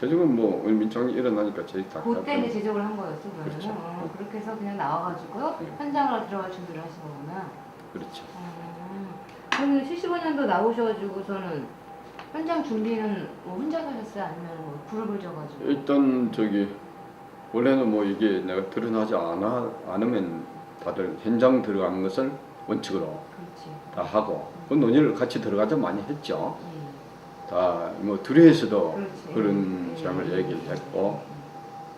제적은 뭐 민청이 일어나니까 제적 다. 그때 이제 제적을 한 거였어 그러면. 그렇죠. 그렇게 해서 그냥 나와가지고요 현장으로 들어갈 준비를 하신 거구나. 그렇죠. 그러면 75년도 나오셔가지고서는 현장 준비는 뭐 혼자 하셨어요? 아니면 뭐 그룹을 져가지고? 일단 원래는 뭐 이게 내가 드러나지 않으면 다들 현장 들어가는 것을 원칙으로 그렇지. 다 하고 그 논의를 같이 들어가자 많이 했죠. 예. 다 뭐 들에서도 그렇지. 그런 점을 얘기를 했고,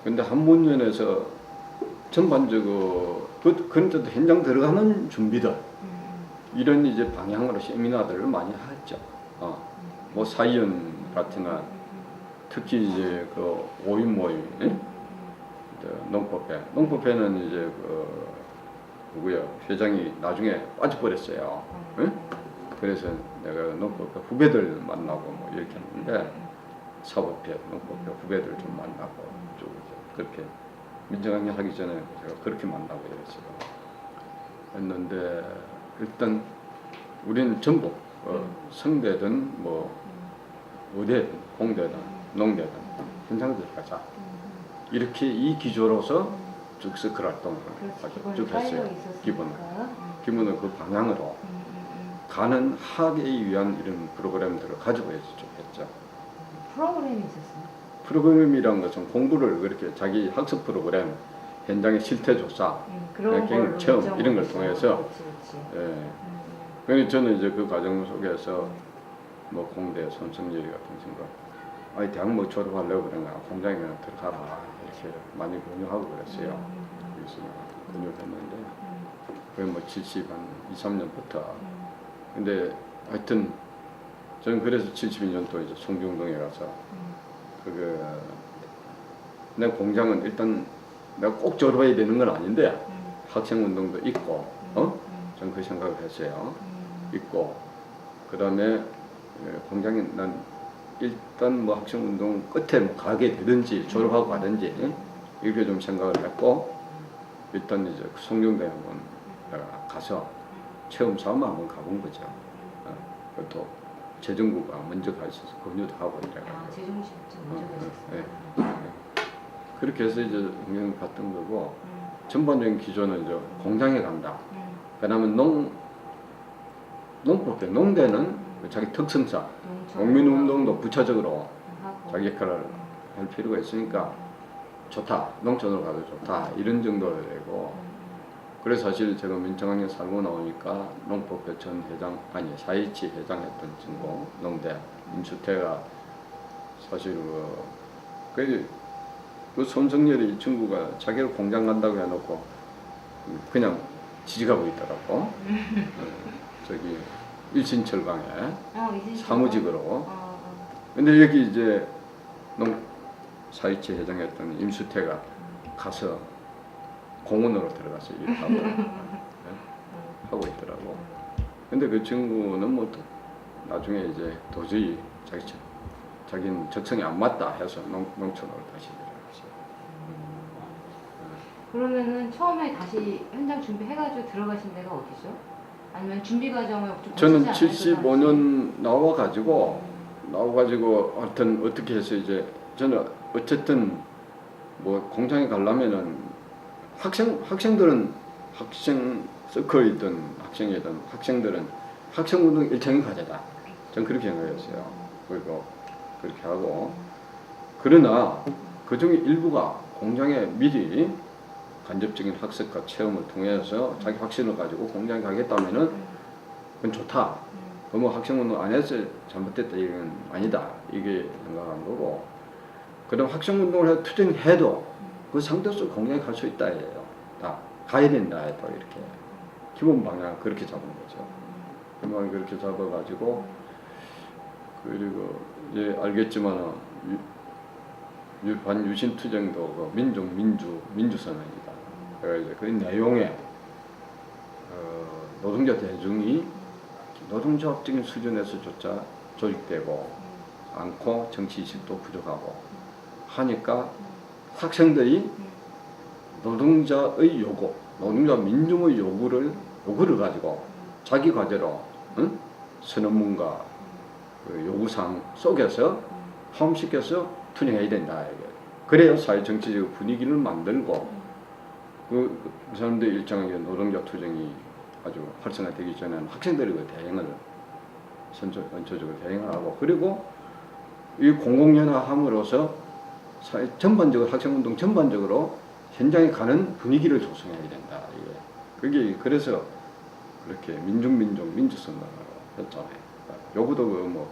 근데 한문연에서 전반적으로 그런 데도 현장 들어가는 준비들 이런 이제 방향으로 세미나들을 많이 했죠. 뭐 사이언 같은 특히 이제 그 5인 모임, 농법회는 이제 누구야 회장이 나중에 빠져버렸어요. 그래서 내가 농법회 후배들 만나고 뭐 이렇게 했는데 사법회, 농법회 후배들 좀 만나고 쭉 그렇게 민정항의 하기 전에 제가 그렇게 만나고 이랬어요. 했는데 일단 우리는 전부 성대든 뭐 의대든 공대든 농대든 현장 들어가자 이렇게 이 기조로서 쭉 서클 활동을 쭉 했어요. 기본은 그 방향으로 가는 하기 위한 이런 프로그램들을 가지고 쭉 했죠. 프로그램이 있었어요? 프로그램이란 것은 공부를 그렇게 자기 학습 프로그램, 현장의 실태 조사, 경험 체험 이런 걸 통해서. 그래서 저는 이제 그 과정 속에서 뭐 공대 손성렬이 같은 친구, 아니 대학 뭐 졸업하려고 그런가 공장에 그냥 들어가라 이렇게 많이 권유하고 그랬어요. 그래서 권유했는데 그게 뭐 70, 한 2, 3년부터. 근데 하여튼 저는 그래서 72년도 이제 송정동에 가서 내 공장은 일단 내가 꼭 졸업해야 되는 건 아닌데 학생 운동도 있고, 저는 그 생각을 했어요. 있고, 그 다음에 공장에 난 일단 뭐 학생 운동 끝에 뭐 가게 되든지 졸업하고 가든지 이렇게 좀 생각을 했고, 일단 이제 송정동에 한번 내가 가서 체험 사업만 한번 가본 거죠. 그것도 재정부가 먼저 가 있어서 권유도 하고 이래가지고. 재정부 먼저 가셨어요. 그렇게 해서 이제 공장을 갔던 거고, 전반적인 기조는 이제 공장에 간다. 그다음에 농법대, 농대는 자기 특성상 농민운동도 부차적으로 자기 역할을 할 필요가 있으니까 좋다. 농촌으로 가도 좋다. 이런 정도로 되고. 그래서 사실 제가 민청항에 살고 나오니까 농법회 전 회장, 아니 4.27 회장했던 친구 농대 임수태가 사실 그 손성렬이 이 친구가 자기가 공장 간다고 해놓고 그냥 지지가고 있더라고. 저기 일신철강에 사무직으로. 근데 여기 이제 4.27 회장했던 임수태가 가서 공원으로 들어가서 일하고 하고 있더라고. 근데 그 친구는 뭐 나중에 이제 도저히 자기는 적성이 안 맞다 해서 농촌으로 다시 들어갔어요. 그러면은 처음에 다시 현장 준비해가지고 들어가신 데가 어디죠? 아니면 준비 과정을 좀 저는 75년 나와가지고 하여튼 어떻게 해서 이제 저는 어쨌든 뭐 공장에 가려면은 학생들은 학생 서클이든 학생이든 학생들은 학생운동 일정이 과제다. 전 그렇게 생각했어요. 그리고 그렇게 하고, 그러나 그 중에 일부가 공장에 미리 간접적인 학습과 체험을 통해서 자기 확신을 가지고 공장에 가겠다면은 그건 좋다. 그뭐 학생운동 안 해서 잘못됐다 이건 아니다. 이게 생각한 거고, 그다음 학생운동을 해서 투쟁해도 그 상대수 공장에 갈 수 있다 해요. 다 가야 된다 해도 이렇게 기본 방향 그렇게 잡은 거죠. 기본 그렇게 잡아가지고, 그리고 이제 알겠지만 반유신 투쟁도 민주선언이다. 그래서 그 내용에 노동자 대중이 노동조합적인 수준에서조차 조직되고 않고 정치의식도 부족하고 하니까 학생들이 노동자의 요구, 노동자 민중의 요구를 가지고 자기 과제로 선언문과 그 요구사항 속에서 포함시켜서 투쟁해야 된다. 이게. 그래야 사회 정치적 분위기를 만들고 그 사람들 일정하게 노동자 투쟁이 아주 활성화되기 전에는 학생들이 그 대행을 전초적으로 대행을 하고 그리고 이 공공연화함으로써 사회 전반적으로 학생운동 전반적으로 현장에 가는 분위기를 조성해야 된다. 이게 그게 그래서 그렇게 민주선언을 했잖아요. 요구도 뭐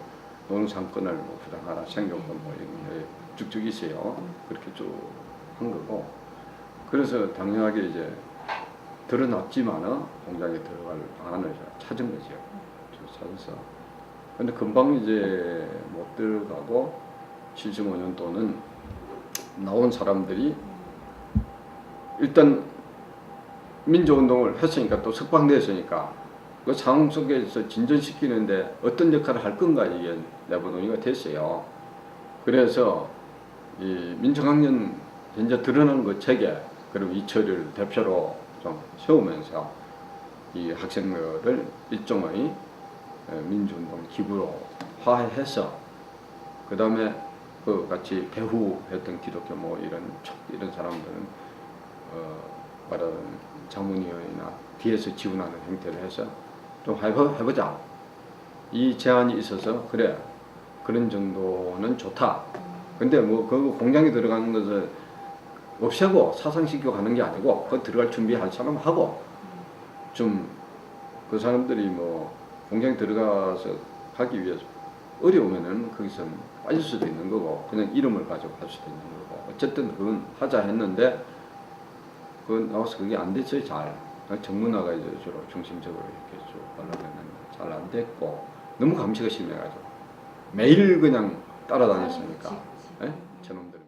노동상권을 뭐 부당하라 생존권 뭐 이런 게 쭉쭉 있어요. 그렇게 쭉 한 거고 그래서 당연하게 이제 드러났지만은 공장에 들어갈 방안을 찾은 거죠. 찾아서 근데 금방 이제 못 들어가고 75년도는 나온 사람들이 일단 민주운동을 했으니까 또 석방됐으니까 그 상황 속에서 진전시키는데 어떤 역할을 할 건가 이게 내부 논의가 됐어요. 그래서 이 민주강연 현재 드러나는 그 체계 그리고 이철을 대표로 좀 세우면서 이 학생들을 일종의 민주운동 기부로 화해해서 그 다음에 그 같이 배후했던 기독교 뭐 이런 사람들은 말하는 자문위원이나 뒤에서 지원하는 형태를 해서 좀 해보자. 이 제안이 있어서 그래 그런 정도는 좋다. 근데 뭐 그 공장에 들어가는 것을 없애고 사상시키고 가는 게 아니고 그 들어갈 준비할 사람 하고 좀 그 사람들이 뭐 공장에 들어가서 하기 위해서 어려우면은 거기서 빠질 수도 있는 거고 그냥 이름을 가지고 할 수도 있는 거고 어쨌든 그건 하자 했는데 그 나와서 그게 안 됐어요. 잘 정문화가 이제 주로 중심적으로 이렇게 쭉 발라냈는데 잘 안 됐고 너무 감시가 심해가지고 매일 그냥 따라다녔으니까 예? 저놈들.